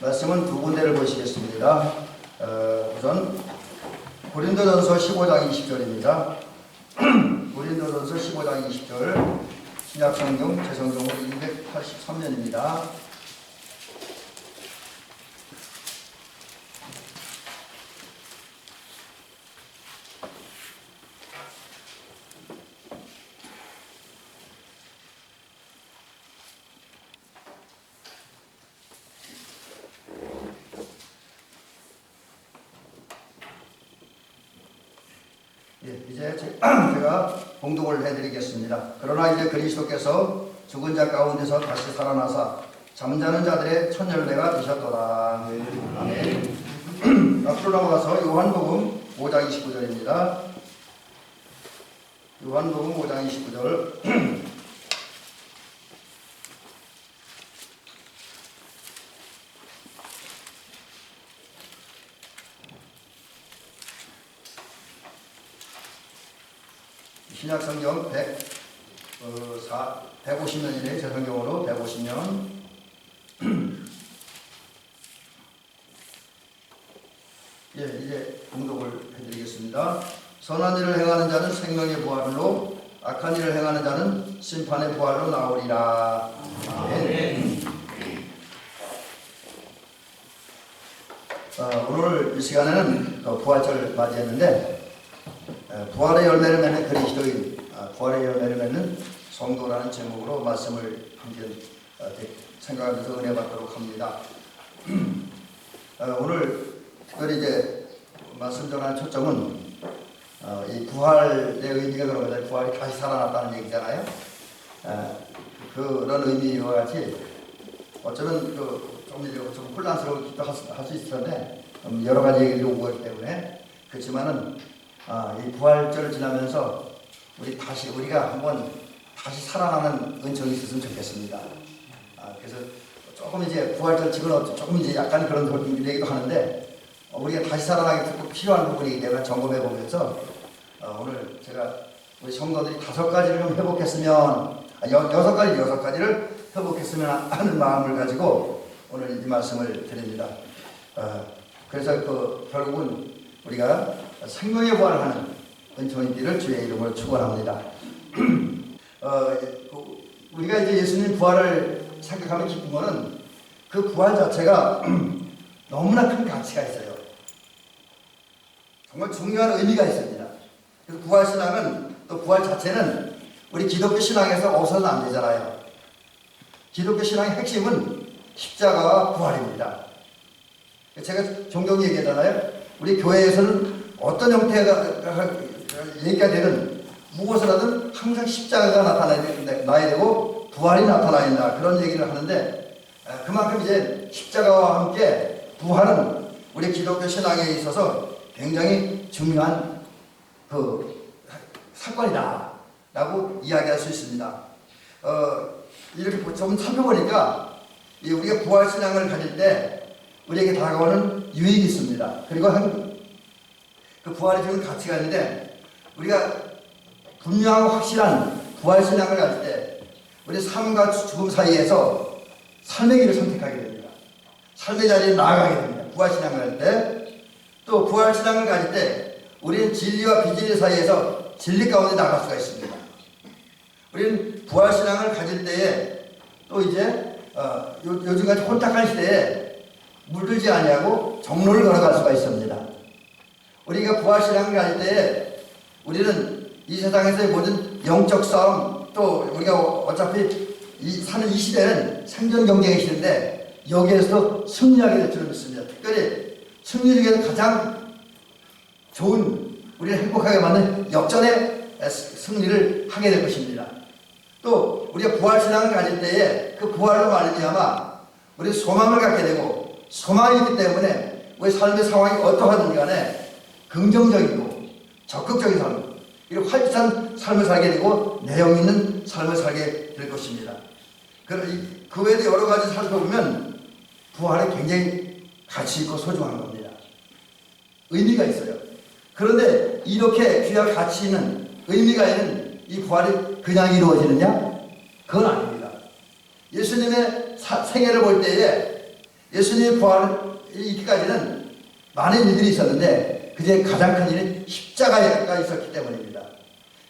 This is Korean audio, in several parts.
말씀은 두 군데를 보시겠습니다. 우선 고린도전서 15장 20절입니다. 고린도전서 15장 20절 신약성경 제성경으로 283년입니다. 이제 제가 봉독을 해드리겠습니다. 그러나 이제 그리스도께서 죽은 자 가운데서 다시 살아나사 잠자는 자들의 첫 열매가 되셨도다. 아멘. 앞으로 나가서 요한복음 5장 29절입니다. 요한복음 5장 29절. 신약성경 150년이네. 제 성경으로 150년. 이제 봉독을 해드리겠습니다. 선한 일을 행하는 자는 생명의 부활로, 악한 일을 행하는 자는 심판의 부활로 나오리라. 아멘. 오늘 이 시간에는 부활절을 맞이했는데, 부활의 열매를 맺는 그리스도인, 부활의 열매를 맺는 성도라는 제목으로 말씀을 함께 생각하면서 은혜 받도록 합니다. 오늘 특별히 이제 말씀 전하는 초점은 이 부활의 의미가 그런 거잖아요. 부활이 다시 살아났다는 얘기잖아요. 그런 의미와 같이 어쩌면 좀 혼란스럽기도 할 수 있을 텐데 여러 가지 얘기들이 오고 있기 때문에, 그렇지만은 이 부활절을 지나면서 우리가 한번 다시 살아나는 은총이 있었으면 좋겠습니다. 그래서 조금 이제 부활절 측은 조금 이제 약간 그런 얘기도 하는데, 우리가 다시 살아나기 꼭 필요한 부분이기 때문에 점검해 보면서 오늘 제가 우리 성도들이 5가지를 좀 회복했으면, 6가지를 회복했으면 하는 마음을 가지고 오늘 이 말씀을 드립니다. 그래서 결국은 우리가 생명의 부활을 하는 은총이 있기를 주의 이름으로 축원합니다. 우리가 이제 예수님 부활을 생각하면 기쁜 거는 그 부활 자체가 너무나 큰 가치가 있어요. 정말 중요한 의미가 있습니다. 그래서 부활 신앙은, 또 부활 자체는 우리 기독교 신앙에서 없어서는 안 되잖아요. 기독교 신앙의 핵심은 십자가와 부활입니다. 제가 종종 얘기하잖아요. 우리 교회에서는 어떤 형태가 얘기가 되든 무엇을 하든 항상 십자가가 나타나야 되고 부활이 나타나야 된다, 그런 얘기를 하는데, 그만큼 이제 십자가와 함께 부활은 우리 기독교 신앙에 있어서 굉장히 중요한 사건이다 라고 이야기할 수 있습니다. 이렇게 좀 살펴보니까 우리가 부활 신앙을 가질 때 우리에게 다가오는 유익이 있습니다. 그리고 그 부활이 주는 가치가 있는데, 우리가 분명하고 확실한 부활 신앙을 가질 때 우리 삶과 죽음 사이에서 삶의 길을 선택하게 됩니다. 삶의 자리에 나아가게 됩니다. 부활 신앙을 가질 때. 또 부활 신앙을 가질 때 우리는 진리와 비진리 사이에서 진리 가운데 나갈 수가 있습니다. 우리는 부활 신앙을 가질 때에 또 이제 요즘같이 혼탁한 시대에 물들지 아니하고 정로를 걸어갈 수가 있습니다. 우리가 부활 신앙을 가질 때에 우리는 이 세상에서의 모든 영적 싸움, 또 우리가 어차피 사는 이 시대는 생존 경쟁의 시대인데 여기에서 승리하게 될 줄 믿습니다. 특별히 승리를 위해서 가장 좋은, 우리를 행복하게 만든 역전의 승리를 하게 될 것입니다. 또 우리가 부활 신앙을 가질 때에 그 부활로 말미암아 우리 소망을 갖게 되고, 소망이 있기 때문에 우리 삶의 상황이 어떠하든지 간에 긍정적이고 적극적인 삶, 이런 활기찬 삶을 살게 되고 내용 있는 삶을 살게 될 것입니다. 그 외에도 여러 가지 살펴보면 부활이 굉장히 가치 있고 소중한 겁니다. 의미가 있어요. 그런데 이렇게 귀한 가치 있는, 의미가 있는 이 부활이 그냥 이루어지느냐? 그건 아닙니다. 예수님의 생애를 볼 때에 예수님의 부활이 있기까지는 많은 일들이 있었는데 그중에 가장 큰 일은 십자가가 있었기 때문입니다.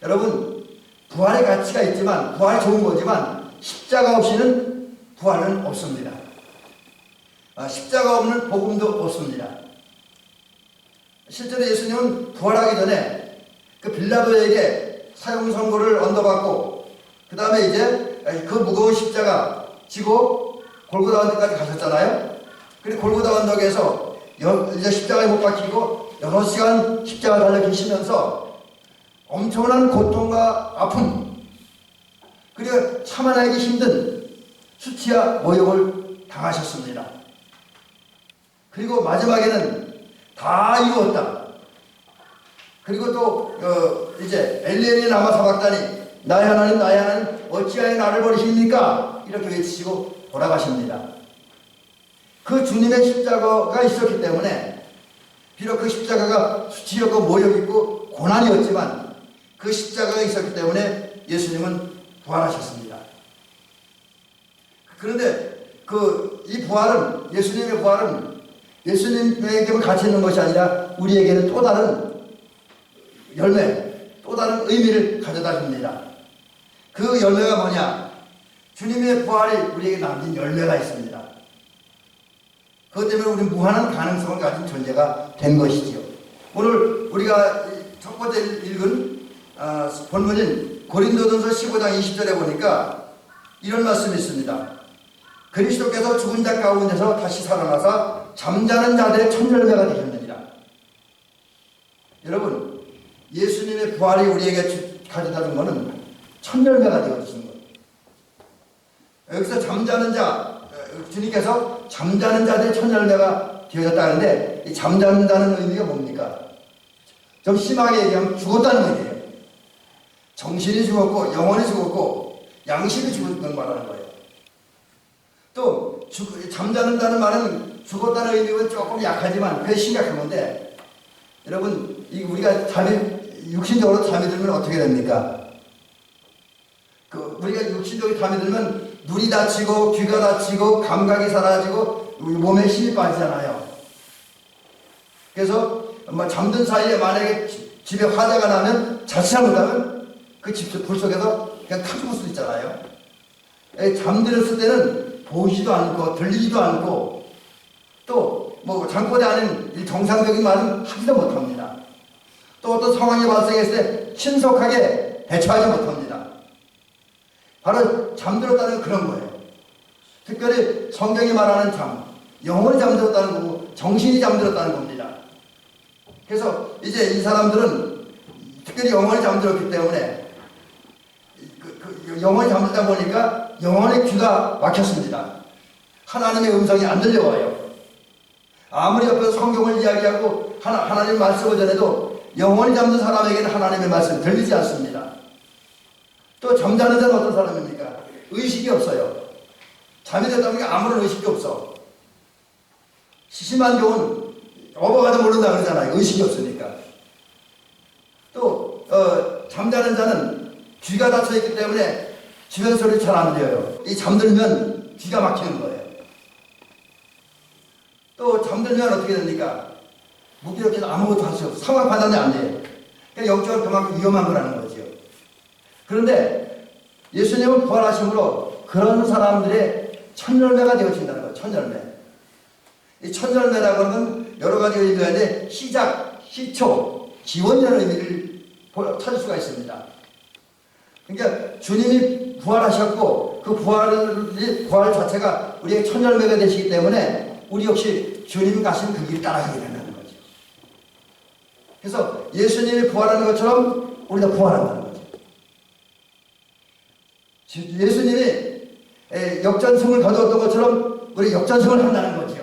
여러분, 부활의 가치가 있지만, 부활이 좋은 거지만 십자가 없이는 부활은 없습니다. 십자가 없는 복음도 없습니다. 실제로 예수님은 부활하기 전에 그 빌라도에게 사형 선고를 언도받고 그 다음에 이제 그 무거운 십자가 지고 골고다 언덕까지 가셨잖아요. 그리고 골고다 언덕에서 이제 십자가에 못 박히고 6시간 십자가 달려 계시면서 엄청난 고통과 아픔, 그리고 참아내기 힘든 수치와 모욕을 당하셨습니다. 그리고 마지막에는 다 이루었다. 그리고 또 이제 엘리엘이 라마 사박다니, 나의 하나님 나의 하나님 어찌하여 나를 버리십니까? 이렇게 외치시고 돌아가십니다. 그 주님의 십자가가 있었기 때문에 비록 그 십자가가 수치였고 모욕이고 고난이었지만 그 십자가가 있었기 때문에 예수님은 부활하셨습니다. 그런데 이 부활은, 예수님의 부활은 예수님에게만 갇혀 있는 것이 아니라 우리에게는 또 다른 열매, 또 다른 의미를 가져다 줍니다. 그 열매가 뭐냐? 주님의 부활이 우리에게 남긴 열매가 있습니다. 그것 때문에 우리는 무한한 가능성을 가진 존재가 된 것이지요. 오늘 우리가 첫 번째 읽은 본문인 고린도전서 15장 20절에 보니까 이런 말씀이 있습니다. 그리스도께서 죽은 자 가운데서 다시 살아나사 잠자는 자들의 첫 열매가 되셨느니라. 여러분, 예수님의 부활이 우리에게 가져다 준 것은 첫 열매가 되어주신 거예요. 여기서 잠자는 자, 주님께서 잠자는 자들의 첫 열매가 되어졌다는데 이 잠자는다는 의미가 뭡니까? 좀 심하게 얘기하면 죽었다는 의미예요. 정신이 죽었고 영혼이 죽었고 양심이 죽은 걸 말하는 거예요. 또 잠자는다는 말은 죽었다는 의미는 조금 약하지만 그게 심각한 건데, 여러분, 우리가 육신적으로 잠이 들면 어떻게 됩니까? 우리가 육신적으로 잠이 들면 눈이 다치고 귀가 다치고 감각이 사라지고 몸에 힘이 빠지잖아요. 그래서 잠든 사이에 만약에 집에 화재가 나면 자칫 잘못하면 그 집 불 속에서 그냥 타 죽을 수도 있잖아요. 잠들었을 때는 보이지도 않고 들리지도 않고 또 잠꼬대 아닌 정상적인 말은 하지도 못합니다. 또 어떤 상황이 발생했을 때 신속하게 대처하지 못합니다. 바로 잠들었다는 그런 거예요. 특별히 성경이 말하는 잠, 영혼이 잠들었다는 거고 정신이 잠들었다는 겁니다. 그래서 이제 이 사람들은 특별히 영혼이 잠들었기 때문에 영혼이 잠들다 보니까 영혼의 귀가 막혔습니다. 하나님의 음성이 안 들려와요. 아무리 옆에서 성경을 이야기하고 하나님 말씀을 전해도 영혼이 잠든 사람에게는 하나님의 말씀이 들리지 않습니다. 또 잠자는 자는 어떤 사람입니까? 의식이 없어요. 잠이 들다 보니까 아무런 의식이 없어. 심한 경우는 어버가도 모른다 그러잖아요. 의식이 없으니까. 또 잠자는 자는 귀가 닫혀있기 때문에 주변 소리 잘 안 들려요. 이 잠들면 귀가 막히는 거예요. 또 잠들면 어떻게 됩니까? 무기력해서 아무것도 할 수 없어요. 상황 판단이 안 돼요. 그러니까 영적으로 그만큼 위험한 거라는 거죠. 그런데 예수님은 부활하심으로 그런 사람들의 첫 열매가 되어진다는 거예요. 첫 열매. 이 첫 열매라고 하는 여러 가지 의미가 있는데 시작, 시초, 기원이라는 의미를 찾을 수가 있습니다. 그러니까 주님이 부활하셨고 그 부활 자체가 우리의 첫 열매가 되시기 때문에 우리 역시 주님이 가신 그 길 따라가게 된다는 거죠. 그래서 예수님이 부활하는 것처럼 우리가 부활한다는 거죠. 예수님이 역전승을 거두었던 것처럼 우리 역전승을 한다는 거죠.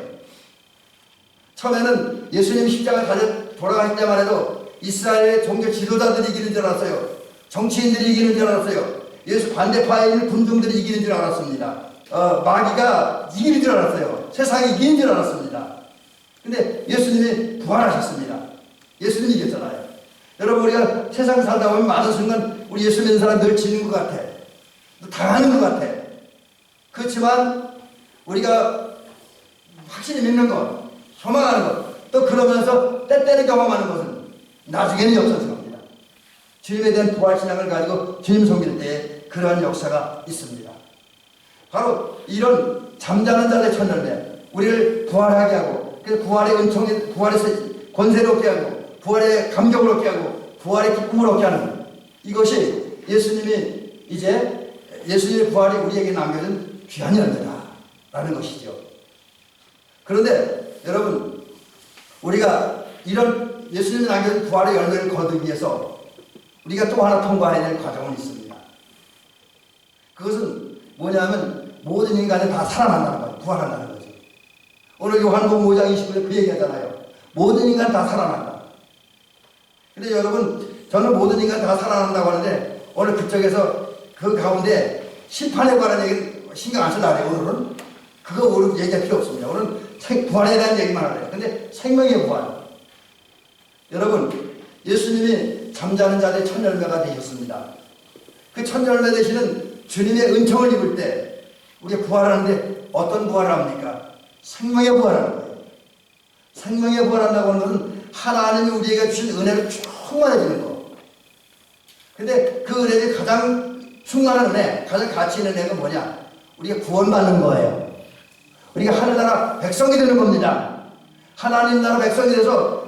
처음에는 예수님이 십자가 달려 돌아갈 때만 해도 이스라엘의 종교 지도자들이 이기는 줄 알았어요. 정치인들이 이기는 줄 알았어요. 예수 반대파에 있는 군중들이 이기는 줄 알았습니다. 마귀가 이기는 줄 알았어요. 세상이 이기는 줄 알았습니다. 근데 예수님이 부활하셨습니다. 예수님이 이겼잖아요. 여러분, 우리가 세상 살다 보면 많은 순간 우리 예수 믿는 사람 늘 지는 것 같아. 당하는 것 같아. 그렇지만 우리가 확실히 믿는 것, 소망하는 것, 또 그러면서 때때로 경험하는 것은 나중에는 역선성합니다. 주님에 대한 부활신앙을 가지고 주님 섬길 때에 그러한 역사가 있습니다. 바로 이런 잠자는 자들의 첫열매, 우리를 부활하게 하고, 그래서 부활의 은총에, 부활의 권세를 얻게 하고, 부활의 감격을 얻게 하고, 부활의 기쁨을 얻게 하는 이것이 예수님이 이제 예수님의 부활이 우리에게 남겨준 귀한 열매다라는 것이죠. 그런데 여러분, 우리가 이런 예수님이 남겨준 부활의 열매를 거두기 위해서 우리가 또 하나 통과해야 될 과정은 있습니다. 그것은 뭐냐면 모든 인간이 다 살아난다는 거예요. 부활한다는 거죠. 오늘 요한복음 5장 29절에 그 얘기하잖아요. 모든 인간 다 살아난다. 근데 여러분, 저는 모든 인간 다 살아난다고 하는데 오늘 그쪽에서 그 가운데 심판에 관한 얘기는 신경 안 쓰려고 해요. 오늘은 그거 오늘 얘기할 필요 없습니다. 오늘은 부활에 대한 얘기만 하래요. 근데 생명의 부활, 여러분, 예수님이 잠자는 자들의 첫 열매가 되셨습니다. 그 첫 열매 되시는 주님의 은총을 입을 때 우리가 부활하는데 어떤 부활을 합니까? 생명의 부활하는 거예요. 생명의 부활한다고 하는 것은 하나님이 우리에게 주신 은혜로 충만해지는 거. 근데 그 은혜의 가장 충만한 은혜, 가장 가치 있는 은혜가 뭐냐? 우리가 구원받는 거예요. 우리가 하늘나라 백성이 되는 겁니다. 하나님 나라 백성이 돼서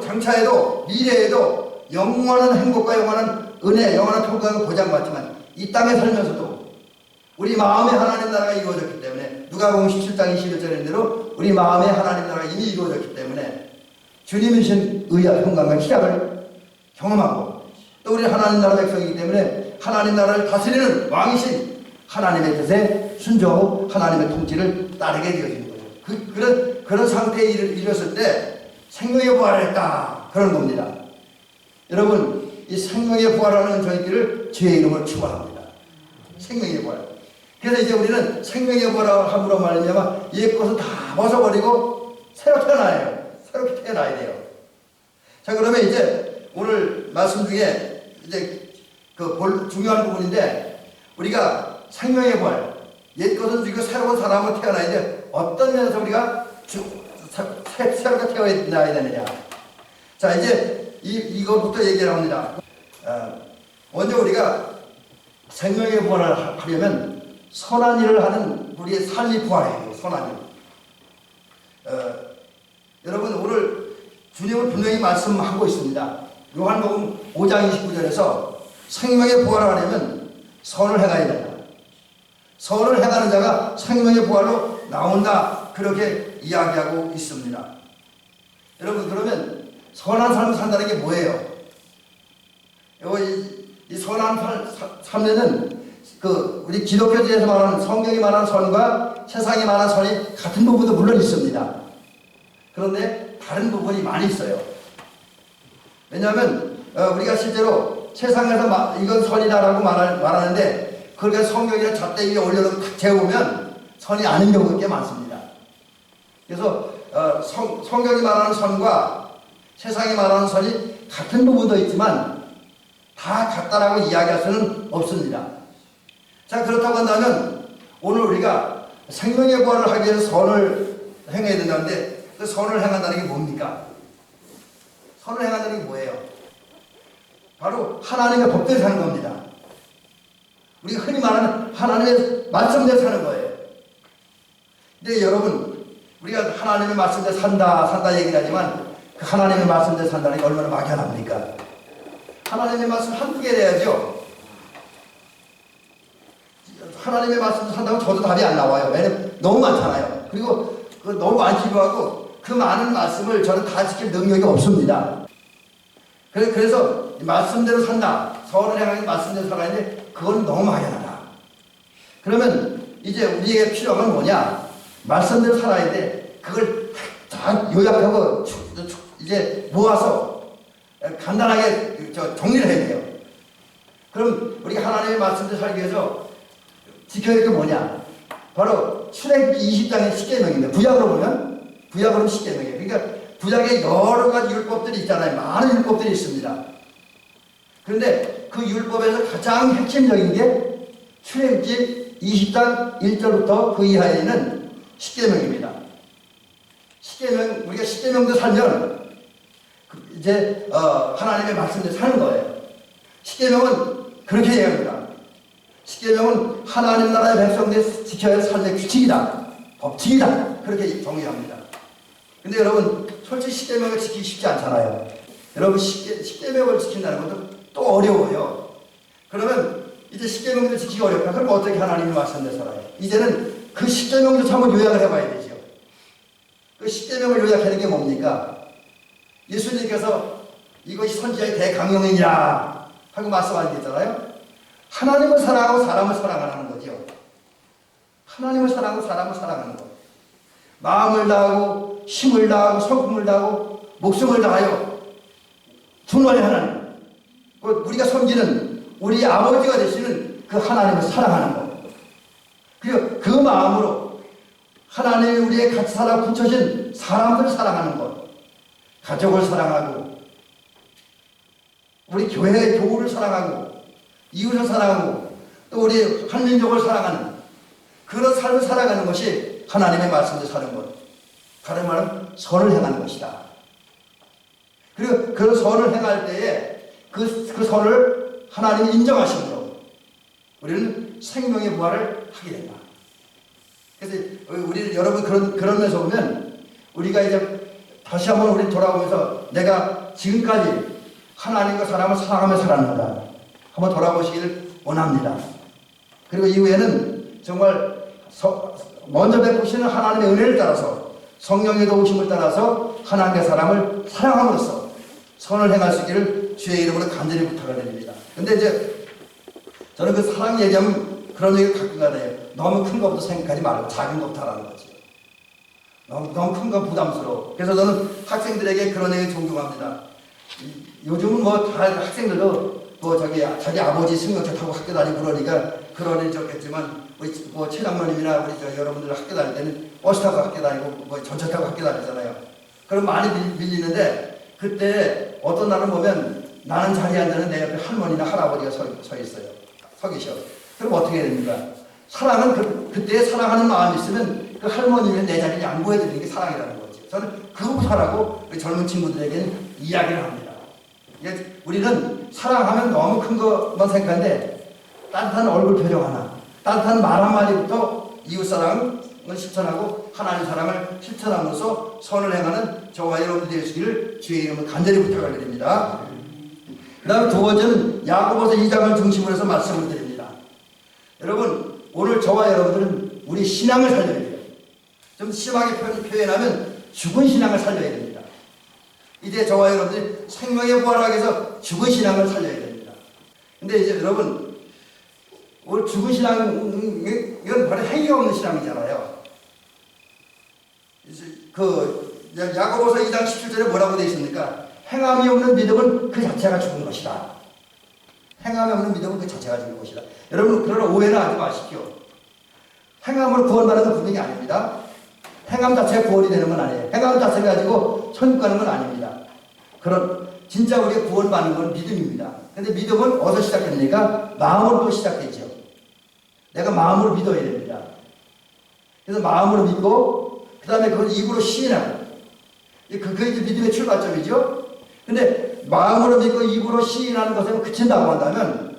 장차에도 미래에도 영원한 행복과 영원한 은혜, 영원한 평강을 보장받지만 이 땅에 살면서도 우리 마음에 하나님 나라가 이루어졌기 때문에 누가복음 17장 21절에 대로 우리 마음에 하나님 나라가 이미 이루어졌기 때문에 주님이 주신 의와 평강과 희락을 경험하고 또 우리 하나님 나라 백성이기 때문에 하나님 나라를 다스리는 왕이신 하나님의 뜻에 순종하고 하나님의 통치를 따르게 되어지는 거죠. 그런 상태에 이르렀을 때 생명의 부활을 했다. 그런 겁니다. 여러분, 이 생명의 부활하는 저희들을 주의 이름으로 축원합니다. 생명의 부활. 그래서 이제 우리는 생명의 부활을 함으로 말미암아 옛것을 다 벗어버리고 새로 태어나야 해요. 새롭게 태어나야 돼요. 자, 그러면 이제 오늘 말씀 중에 이제 중요한 부분인데 우리가 생명의 부활, 옛것은 죽이고 새로운 사람으로 태어나야 돼. 어떤 면에서 우리가 새롭게 태어나야 되느냐. 자, 이제 이거부터 얘기를 합니다. 먼저 우리가 생명의 부활을 하려면 선한 일을 하는 우리의 삶이 부활해야 돼요. 선한 일. 여러분, 오늘 주님은 분명히 말씀하고 있습니다. 요한복음 5장 29절에서 생명의 부활을 하려면 선을 행해야 된다. 선을 행하는 자가 생명의 부활로 나온다. 그렇게 이야기하고 있습니다. 여러분, 그러면 선한 삶을 산다는 게 뭐예요? 이 선한 삶에는 우리 기독교에서 말하는 성경이 말하는 선과 세상이 말하는 선이 같은 부분도 물론 있습니다. 그런데 다른 부분이 많이 있어요. 왜냐하면 우리가 실제로 세상에서 이건 선이다라고 말하는데 그걸 성경이나 잣대 위에 올려놓고 탁 재우면 선이 아닌 경우가 꽤 많습니다. 그래서 성경이 말하는 선과 세상이 말하는 선이 같은 부분도 있지만 다 같다라고 이야기할 수는 없습니다. 자, 그렇다고 한다면 오늘 우리가 생명의 부활을 하기 위해서 선을 행해야 된다는데 그 선을 행한다는 게 뭡니까? 선을 행한다는 게 뭐예요? 바로 하나님의 법대로 사는 겁니다. 우리가 흔히 말하는 하나님의 말씀대로 사는 거예요. 근데 여러분, 우리가 하나님의 말씀대로 산다 얘기를 하지만 그 하나님의 말씀대로 산다는 게 얼마나 막연합니까? 하나님의 말씀 한두 개 해야죠. 하나님의 말씀대로 산다면 저도 답이 안 나와요. 왜냐면 너무 많잖아요. 그리고 너무 많기도 하고 그 많은 말씀을 저는 다 지킬 능력이 없습니다. 그래서 말씀대로 산다. 선을 행하는 말씀대로 살아야 되는데 그건 너무 막연하다. 그러면 이제 우리에게 필요한 건 뭐냐? 말씀대로 살아야 돼. 그걸 다 요약하고 이제 모아서 간단하게 정리를 해야 돼요. 그럼 우리가 하나님의 말씀대로 살기 위해서 지켜야 될 게 뭐냐? 바로 출애굽기 20장의 10계명입니다. 구약으로 보면 10계명이에요. 그러니까 구약에 여러 가지 율법들이 있잖아요. 많은 율법들이 있습니다. 그런데 그 율법에서 가장 핵심적인 게 출애굽기 20장 1절부터 그 이하에는 십계명입니다. 십계명, 우리가 십계명도 살면 이제 하나님의 말씀대로 사는 거예요. 십계명은 그렇게 얘기합니다. 십계명은 하나님 나라의 백성들이 지켜야 할 삶의 규칙이다, 법칙이다, 그렇게 정의합니다. 근데 여러분, 솔직히 십계명을 지키기 쉽지 않잖아요. 여러분, 십계명을 지킨다는 것도 또 어려워요. 그러면 이제 십계명도 지키기 어렵다. 그럼 어떻게 하나님의 말씀대로 살아요? 이제는 그 십계명도 한번 요약을 해봐야 되죠. 그 십계명을 요약하는 게 뭡니까? 예수님께서 이것이 선지자의 대강령이니라 하고 말씀하셨잖아요. 하나님을 사랑하고 사람을 사랑하는 거죠. 하나님을 사랑하고 사람을 사랑하는 것. 마음을 다하고 힘을 다하고 성품을 다하고 목숨을 다하여 분원의 하나님, 우리가 섬기는 우리 아버지가 되시는 그 하나님을 사랑하는 것. 그리고 그 마음으로 하나님이 우리의 같이 살아 붙여진 사람들을 사랑하는 것. 가족을 사랑하고 우리 교회의 교우를 사랑하고 이웃을 사랑하고 또 우리 한민족을 사랑하는 그런 삶을 살아가는 것이 하나님의 말씀대로 사는 것. 다른 말은 선을 행하는 것이다. 그리고 그 선을 행할 때에 그 선을 하나님이 인정하심으로 우리는 생명의 부활을 하게 된다. 그래서 우리 여러분 그런 면에서 보면 우리가 이제 다시 한번 우리 돌아보면서 내가 지금까지 하나님과 사람을 사랑하며 살았는가 한번 돌아보시기를 원합니다. 그리고 이후에는 정말 먼저 베푸시는 하나님의 은혜를 따라서 성령의 도우심을 따라서 하나님과 사람을 사랑함으로써 선을 행할 수 있기를 주의 이름으로 간절히 부탁을 드립니다. 근데 이제 저는 그 사랑 얘기하면 그런 얘기 가끔 가요. 너무 큰 것부터 생각하지 말고 작은 것부터 하라는 거지. 너무 큰 건 부담스러워. 그래서 저는 학생들에게 그런 얘기 존경합니다. 요즘은 뭐 다 학생들도 뭐 자기 아버지 승용차 타고 학교 다니고 그러니까 그런 일이 좋겠지만 우리 뭐 최장로님이나 우리 여러분들 학교 다닐 때는 버스 타고 학교 다니고 뭐 전차 타고 학교 다니잖아요. 그럼 많이 밀리는데 그때 어떤 날은 보면 나는 자리에 앉는 내 옆에 할머니나 할아버지가 서 있어요. 서 계셔. 그럼 어떻게 해야 됩니까? 사랑은 그때 사랑하는 마음이 있으면 그 할머니는 내 자리를 양보해 드리는 게 사랑이라는 거지. 저는 그거부터 하라고 우리 젊은 친구들에게는 이야기를 합니다. 우리는 사랑하면 너무 큰 것만 생각하는데 따뜻한 얼굴 표정 하나, 따뜻한 말 한마디부터 이웃사랑을 실천하고 하나님 사랑을 실천함으로써 선을 행하는 저와 여러분들 되시기를 주의 이름으로 간절히 부탁을 드립니다. 그 다음에 두 번째는 야고보서 2장을 중심으로 해서 말씀을 드립니다. 여러분, 오늘 저와 여러분들은 우리 신앙을 살려야 돼요. 좀 심하게 표현하면 죽은 신앙을 살려야 됩니다. 이제 저와 여러분들이 생명의 부활하기 위해서 죽은 신앙을 살려야 됩니다. 근데 이제 여러분, 우리 죽은 신앙, 이건 바로 행위가 없는 신앙이잖아요. 야고보서 2장 17절에 뭐라고 되어 있습니까? 행함이 없는 믿음은 그 자체가 죽은 것이다. 행함이 없는 믿음은 그 자체가 죽은 것이다. 여러분, 그러나 오해는 하지 마십시오. 행함으로 구원받는 건 분명히 아닙니다. 행함 자체가 구원이 되는 건 아니에요. 행함 자체 가지고 천국 가는 건 아닙니다. 진짜 우리가 구원받는 건 믿음입니다. 근데 믿음은 어디서 시작됩니까? 마음으로 시작되죠. 내가 마음으로 믿어야 됩니다. 그래서 마음으로 믿고, 그 다음에 그걸 입으로 시인하고, 그게 이제 믿음의 출발점이죠. 근데 마음으로 믿고 입으로 시인하는 것에 그친다고 한다면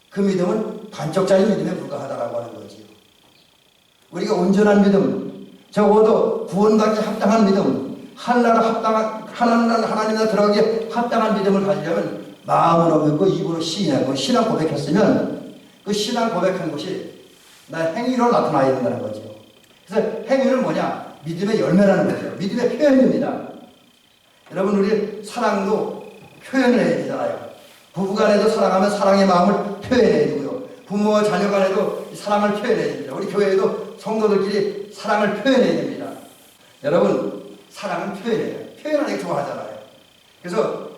그 믿음은 반쪽짜리 믿음에 불과하다라고 하는 거지요. 우리가 온전한 믿음, 적어도 구원받기 합당한 믿음, 하나님 나라 들어가기에 합당한 믿음을 가지려면 마음으로 믿고 입으로 시인하고 신앙 고백했으면 그 신앙 고백한 것이 나의 행위로 나타나야 된다는 거죠. 그래서 행위는 뭐냐? 믿음의 열매라는 거죠. 믿음의 표현입니다. 여러분, 우리 사랑도 표현을 해야 되잖아요. 부부간에도 사랑하면 사랑의 마음을 표현해야 되고요. 부모와 자녀간에도 사랑을 표현해야 됩니다. 우리 교회에도 성도들끼리 사랑을 표현해야 됩니다. 여러분, 사랑은 표현해요. 표현하는 게 좋아하잖아요. 그래서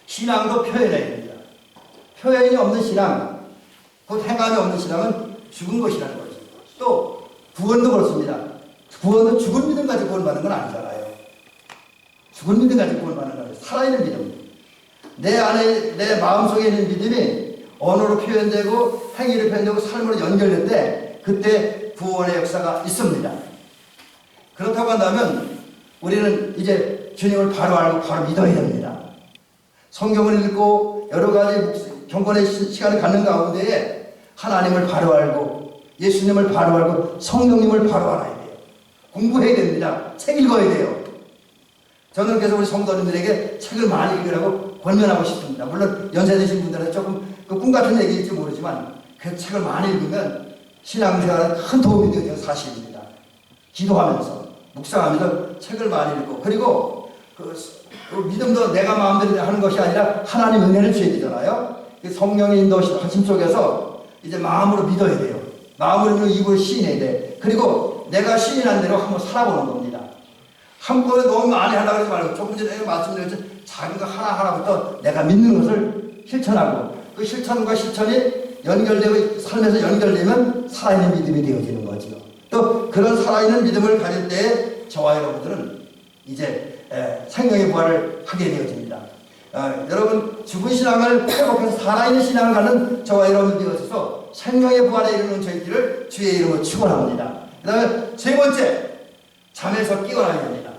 신앙도 표현해야 됩니다. 표현이 없는 신앙, 곧 행함이 없는 신앙은 죽은 것이라는 거죠. 또 구원도 그렇습니다. 구원은 죽은 믿음 가지고 구원받는 건 아니잖아요. 죽은 믿음 가지고 구원받는 건 아니에요. 살아있는 믿음. 내 안에, 내 마음속에 있는 믿음이 언어로 표현되고 행위로 표현되고 삶으로 연결될 때 그때 구원의 역사가 있습니다. 그렇다고 한다면 우리는 이제 주님을 바로 알고 바로 믿어야 됩니다. 성경을 읽고 여러 가지 경건의 시간을 갖는 가운데에 하나님을 바로 알고 예수님을 바로 알고 성령님을 바로 알아야 돼요. 공부해야 됩니다. 책 읽어야 돼요. 저는 그래서 우리 성도님들에게 책을 많이 읽으라고 권면하고 싶습니다. 물론 연세 드신 분들은 조금 그 꿈 같은 얘기일지 모르지만 그 책을 많이 읽으면 신앙생활에 큰 도움이 되는 사실입니다. 기도하면서 묵상하면서 책을 많이 읽고 그리고 그 믿음도 내가 마음대로 하는 것이 아니라 하나님 은혜를 줘야 되잖아요. 성령의 인도하심 속에서 이제 마음으로 믿어야 돼요. 마음으로 믿고 입으로 시인해야 돼. 그리고 내가 시인한 대로 한번 살아보는 겁니다. 한 번에 너무 많이 하려고 하지 말고 조금 전에 말씀드렸듯이 작은 거 하나하나부터 내가 믿는 것을 실천하고 그 실천과 실천이 연결되고 삶에서 연결되면 살아있는 믿음이 되어지는 거죠. 또 그런 살아있는 믿음을 가질 때 저와 여러분들은 이제 생명의 부활을 하게 되어집니다. 여러분 죽은 신앙을 회복해서 살아있는 신앙을 갖는 저와 여러분들이 되어서 생명의 부활에 이르는 저희들을 주의 이름으로 축원합니다. 그 다음에 세 번째, 잠에서 깨어나야 됩니다.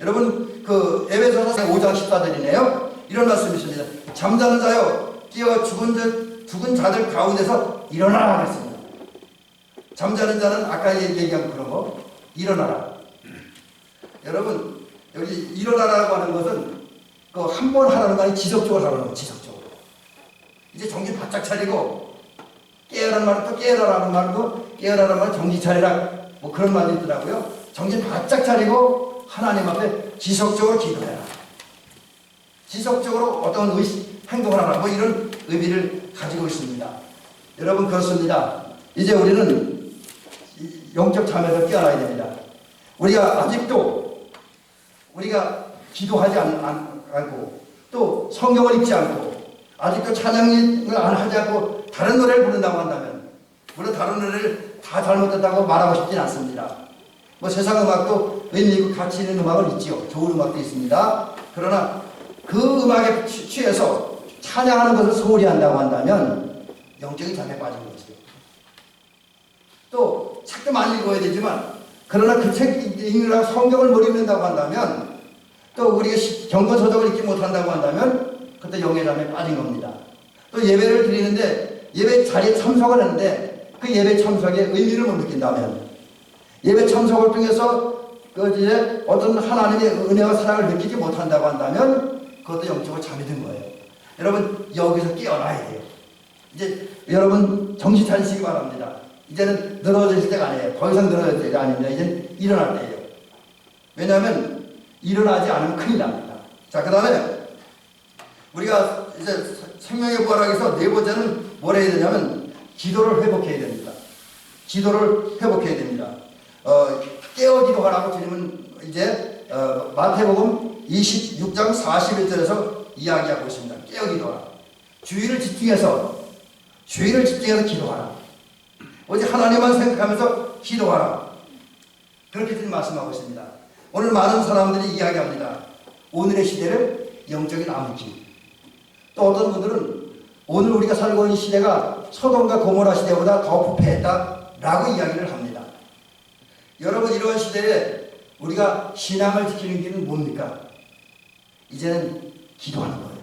여러분 그 에베소서 5장 14절이네요. 이런 말씀이 있습니다. 잠자는 자여 깨어 죽은 자들 가운데서 일어나라 하겠습니다. 잠자는 자는 아까 얘기한 그런 거 일어나라. 여러분 여기 일어나라고 하는 것은 그 한 번 하라는 거 아니고 지속적으로 하라는 거예요. 지속적으로. 이제 정신 바짝 차리고 깨어라는 말은 또 깨어라라는 말도 깨어라라는 말은 정신 차리라 뭐 그런 말이 있더라고요. 정신 바짝 차리고 하나님 앞에 지속적으로 기도해라. 지속적으로 어떤 행동을 하라 뭐 이런 의미를 가지고 있습니다. 여러분 그렇습니다. 이제 우리는 영적 잠에서 깨어나야 됩니다. 우리가 아직도 우리가 기도하지 않고 또 성경을 읽지 않고 아직도 찬양을 하지 않고 다른 노래를 부른다고 한다면 물론 다른 노래를 다 잘못했다고 말하고 싶진 않습니다. 뭐 세상 음악도 의미 있고 가치 있는 음악은 있지요. 좋은 음악도 있습니다. 그러나 그 음악에 취해서 찬양하는 것을 소홀히 한다고 한다면 영적인 잠에 빠진 거죠. 또 책도 많이 읽어야 되지만 그러나 그 책 읽느라고 성경을 못 읽는다고 한다면 또 우리가 경건서적을 읽지 못한다고 한다면 그때 영의 잠에 빠진 겁니다. 또 예배를 드리는데 예배 자리에 참석을 하는데 그 예배 참석의 의미를 못 느낀다면 예배 참석을 통해서 그 이제 어떤 하나님의 은혜와 사랑을 느끼지 못한다고 한다면 그것도 영적으로 잠이 든 거예요. 여러분 여기서 깨어나야 돼요. 이제 여러분 정신 차리시기 바랍니다. 이제는 늘어질 때가 아니에요. 더 이상 늘어질 때가 아닙니다. 이제는 일어날 때예요. 왜냐하면 일어나지 않으면 큰일 납니다. 자, 그 다음에 우리가 이제 생명의 부활하기 위해서 네 번째는 뭘 해야 되냐면 기도를 회복해야 됩니다. 기도를 회복해야 됩니다. 깨어 기도하라고 주님은 이제 마태복음 26장 41절에서 이야기하고 있습니다. 깨어 기도하라. 주의를 집중해서 기도하라. 오직 하나님만 생각하면서 기도하라. 그렇게 주님 말씀하고 있습니다. 오늘 많은 사람들이 이야기합니다. 오늘의 시대를 영적인 암흑기. 또 어떤 분들은 오늘 우리가 살고 있는 시대가 소돔과 고모라 시대보다 더 부패했다라고 이야기를 합니다. 여러분 이러한 시대에 우리가 신앙을 지키는 길은 뭡니까? 이제는 기도하는 거예요.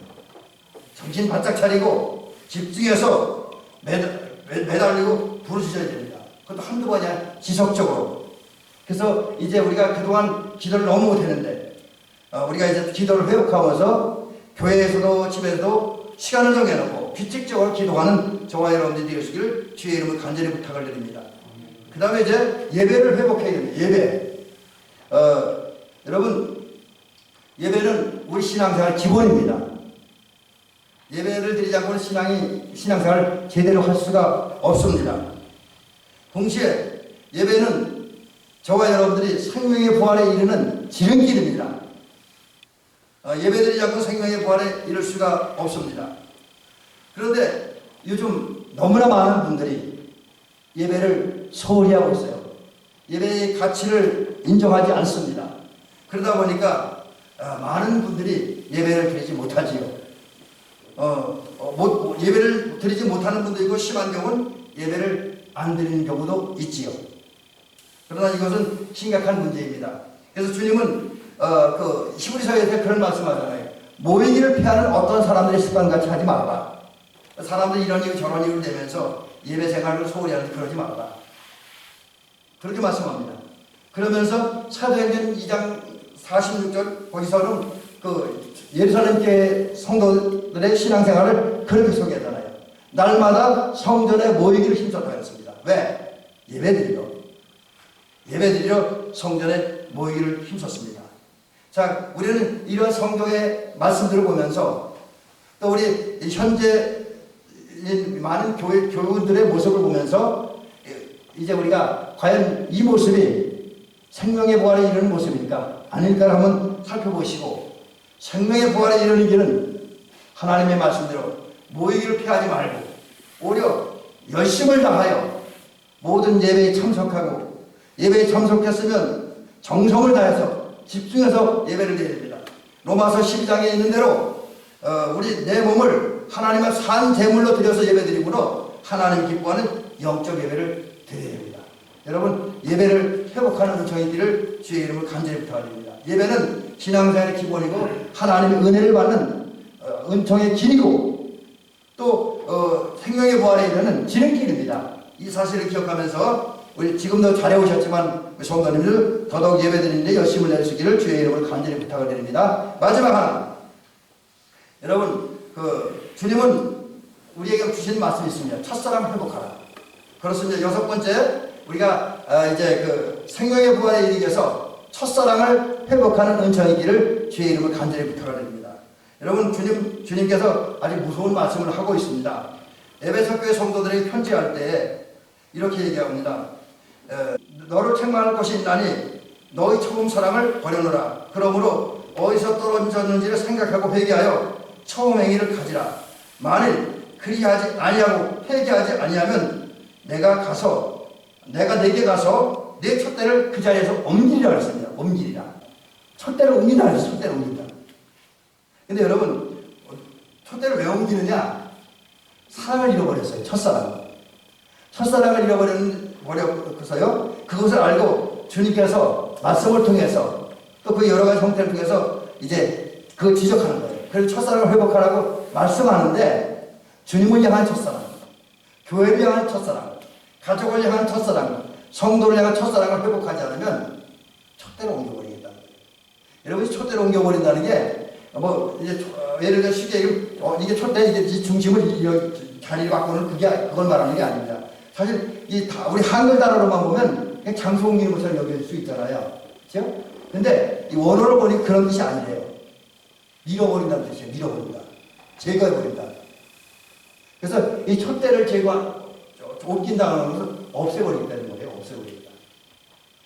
정신 바짝 차리고 집중해서 매달리고 부르짖어야 됩니다. 그것도 한두 번이 아니라 지속적으로. 그래서 이제 우리가 그동안 기도를 너무 못했는데 우리가 이제 기도를 회복하면서 교회에서도 집에서도 시간을 정해놓고 규칙적으로 기도하는 저와 여러분들이 되시기를 주의 이름으로 간절히 부탁을 드립니다. 그 다음에 이제 예배를 회복해야 됩니다. 예배. 여러분 예배는 우리 신앙생활 기본입니다. 예배를 드리지 않고는 신앙생활을 제대로 할 수가 없습니다. 동시에 예배는 저와 여러분들이 생명의 부활에 이르는 지름길입니다. 예배드리지 않고 생명의 부활에 이를 수가 없습니다. 그런데 요즘 너무나 많은 분들이 예배를 소홀히 하고 있어요. 예배의 가치를 인정하지 않습니다. 그러다 보니까 많은 분들이 예배를 드리지 못하지요. 예배를 드리지 못하는 분도 있고 심한 경우는 예배를 안 드리는 경우도 있지요. 그러나 이것은 심각한 문제입니다. 그래서 주님은 그 히브리서에서 그런 말씀하잖아요. 모이기를 피하는 어떤 사람들의 습관같이 하지 말라. 사람들이 이런 이유 저런 이유를 내면서 예배 생활을 소홀히 하는데 그러지 말라. 그렇게 말씀합니다. 그러면서 사도행전 2장 46절 거기서는 그 예루살렘 교회 성도들의 신앙생활을 그렇게 소개하잖아요. 날마다 성전에 모이기를 힘썼다 했습니다. 왜? 예배드리러 성전에 모이기를 힘썼습니다. 자, 우리는 이런 성경의 말씀들을 보면서 또 우리 현재 많은 교우들의 모습을 보면서 이제 우리가 과연 이 모습이 생명의 부활에 이르는 모습일까 아닐까 한번 살펴보시고, 생명의 부활에 이르는 길은 하나님의 말씀대로 모이기를 피하지 말고 오히려 열심을 다하여 모든 예배에 참석하고, 예배에 참석했으면 정성을 다해서 집중해서 예배를 드려야 됩니다. 로마서 12장에 있는 대로 우리 내 몸을 하나님의 산 제물로 드려서 예배드림으로 하나님 기뻐하는 영적 예배를 드려야 됩니다. 여러분, 예배를 회복하는 은총이 있기를 주의 이름을 간절히 부탁드립니다. 예배는 신앙생활의 기본이고 하나님의 은혜를 받는 은총의 길이고 또 생명의 부활에 이르는 지름길입니다. 이 사실을 기억하면서 우리 지금도 잘해오셨지만 성도님들 더더욱 예배드리는데 열심을 내주시기를 주의 이름으로 간절히 부탁을 드립니다. 마지막 하나, 여러분 주님은 우리에게 주신 말씀이 있습니다. 첫사랑 회복하라. 그렇습니다. 여섯 번째, 우리가 이제 그 생명의 부활에 이르기 위해서 첫사랑을 회복하는 은총이기를 주의 이름으로 간절히 부탁을 드립니다. 여러분, 주님께서 아주 무서운 말씀을 하고 있습니다. 에베소 교회 성도들에게 편지할 때 이렇게 얘기합니다. 너를 책망할 것이 있나니 너의 처음 사랑을 버려놓으라. 그러므로 어디서 떨어졌는지를 생각하고 회개하여 처음 행위를 가지라. 만일 그리하지 아니하고 회개하지 아니하면 내가 내게 가서 내 촛대를 그 자리에서 옮기리라 했습니다. 옮기리라. 촛대를 옮긴다 했어요. 촛대를 옮긴다. 근데 여러분, 촛대를 왜 옮기느냐? 사랑을 잃어버렸어요. 첫사랑을 잃어버려서요. 그것을 알고 주님께서 말씀을 통해서 또 그 여러 가지 형태를 통해서 이제 그걸 지적하는 거예요. 그래서 첫사랑을 회복하라고 말씀하는데, 주님을 향한 첫사랑, 교회를 향한 첫사랑, 가족을 향한 첫사랑, 성도를 향한 첫사랑을 회복하지 않으면 촛대로 옮겨버리겠다는 거예요. 여러분이 촛대로 옮겨버린다는 게 이제 예를 들어 쉽게 이게 촛대 이제 중심을 자리를 바꾸는 그걸 말하는 게 아닙니다. 사실 우리 한글 단어로만 보면 그냥 장소 옮기는 것처럼 여길 수 있잖아요. 그렇죠? 근데 이 원어를 보니 그런 뜻이 아니래요. 밀어버린다는 뜻이에요. 밀어버린다. 제거해버린다. 그래서 이 촛대를 옮긴다는 것은 없애버리겠다는 거예요. 없애버리겠다.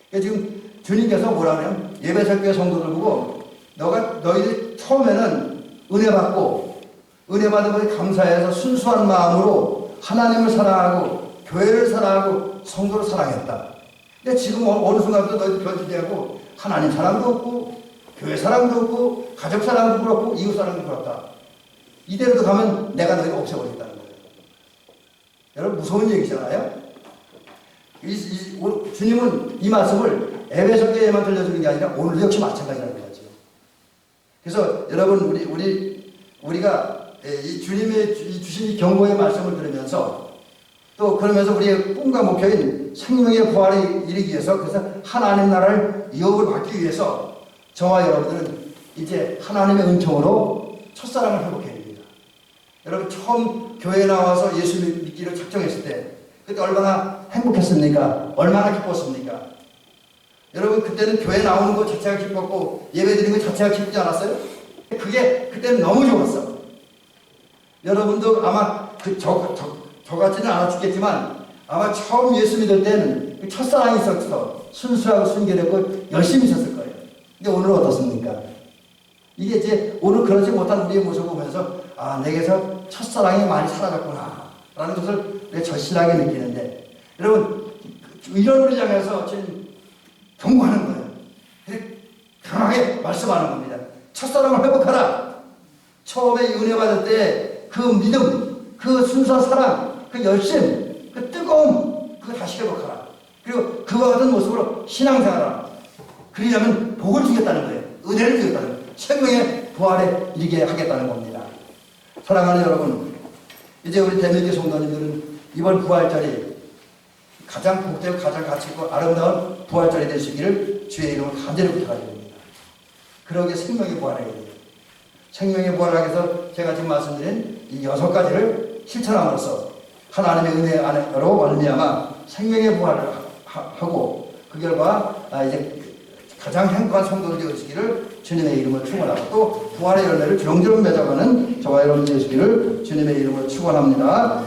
그러니까 지금 주님께서 뭐라 하냐면 예배설 교회 성도들 보고 너희들 처음에는 은혜 받은 것에 감사해서 순수한 마음으로 하나님을 사랑하고 교회를 사랑하고 성도를 사랑했다. 근데 지금 어느 순간부터 너희들 변질되고 하나님 사랑도 없고 교회 사랑도 없고 가족 사랑도 그렇고 이웃 사랑도 그렇다. 이대로도 가면 내가 너희를 없애버리겠다는 거예요. 여러분, 무서운 얘기잖아요. 주님은 이 말씀을 에베소 교회에만 들려주는 게 아니라 오늘도 역시 마찬가지라는 거죠. 그래서 여러분, 우리가 이 주님의 주신 이 경고의 말씀을 들으면서 또 그러면서 우리의 꿈과 목표인 생명의 부활에 이르기 위해서, 그래서 하나님 나라를 유업을 받기 위해서 저와 여러분들은 이제 하나님의 은총으로 첫사랑을 회복해야 됩니다. 여러분, 처음 교회에 나와서 예수 믿기로 작정했을 때 그때 얼마나 행복했습니까? 얼마나 기뻤습니까? 여러분, 그때는 교회 나오는 것 자체가 기뻤고 예배 드리는 것 자체가 기쁘지 않았어요? 그게 그때는 너무 좋았어. 여러분도 아마 저 같지는 않았겠지만 아마 처음 예수 믿을 때는 첫사랑이 있어서 순수하고 순결했고 열심히 있었을 거예요. 근데 오늘은 어떻습니까? 이게 이제 오늘 그러지 못한 우리의 모습을 보면서 내게서 첫사랑이 많이 사라졌구나 라는 것을 절실하게 느끼는데, 여러분, 이런 우리 장에서 지금 경고하는 거예요. 강하게 말씀하는 겁니다. 첫사랑을 회복하라. 처음에 은혜 받을 때 그 믿음, 그 순수한 사랑, 그 열심, 그 뜨거움, 그거 다시 회복하라. 그리고 그와 같은 모습으로 신앙생활을 그러려면 복을 주겠다는 거예요. 은혜를 주겠다는 거예요. 생명의 부활에 이르게 하겠다는 겁니다. 사랑하는 여러분, 이제 우리 대명교 성도님들은 이번 부활절이 가장 복되고 가장 가치있고 아름다운 부활절이 되시기를 주의 이름으로 간절히 부탁드립니다. 그러기에 생명의 부활을 해야 돼요. 생명의 부활을 하기 위해서 제가 지금 말씀드린 이 6가지를 실천함으로써 하나님의 은혜 안으로 말미암아 생명의 부활을 하고 그 결과 이제 가장 행복한 성도들이 되시기를 주님의 이름으로 축원하고 또 부활의 열매를 주렁주렁 맺어가는 저와 여러분 되시기를 주님의 이름으로 축원합니다.